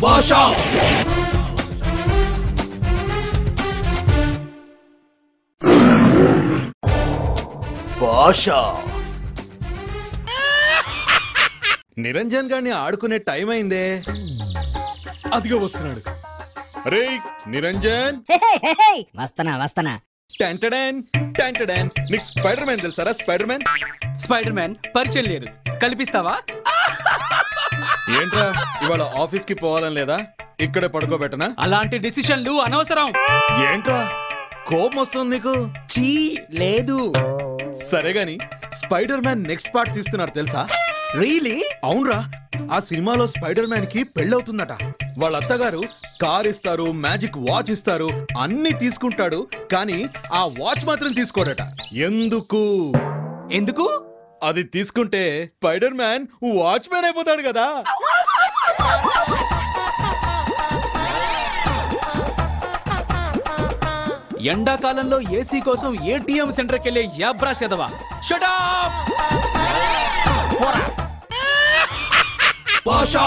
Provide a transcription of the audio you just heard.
భాషా భాషా నిరంజన్ గారిని ఆడుకునే టైం అయిందే. అదిగో వస్తున్నాడు. అరే నిరంజన్, వస్తనా టెంటడెన్ టెంటడెన్. నీకు స్పైడర్ మ్యాన్ తెలుసారా? స్పైడర్ మ్యాన్ పరిచయం లేదు, కల్పిస్తావా? ఏంట్రా ఇవాళ ఆఫీస్ కి పోవాలని లేదా? ఇక్కడే పడుకోబెట్టనా? అలాంటి డిసిషన్లు అనవసరం. ఏంట్రా కోపం వస్తుంది నీకు? చీ లేదు. సరే గాని స్పైడర్ మ్యాన్ నెక్స్ట్ పార్ట్ తీస్తున్నారు తెలుసా? రియలీ? అవునరా, ఆ సినిమాలో స్పైడర్ మ్యాన్ కి పెళ్ళవుతుందట. వాళ్ళ అత్తగారు కార్ ఇస్తారు, మ్యాజిక్ వాచ్ ఇస్తారు, అన్ని తీసుకుంటాడు. కానీ ఆ వాచ్ మాత్రం తీసుకోడట. ఎందుకు? అది తీసుకుంటే స్పైడర్ మ్యాన్ వాచ్ మ్యాన్ అయిపోతాడు కదా. ఎండాకాలంలో ఏసీ కోసం ఏటీఎం సెంటర్కి వెళ్ళే యాబ్రా సెదవా. Shut up! భాషా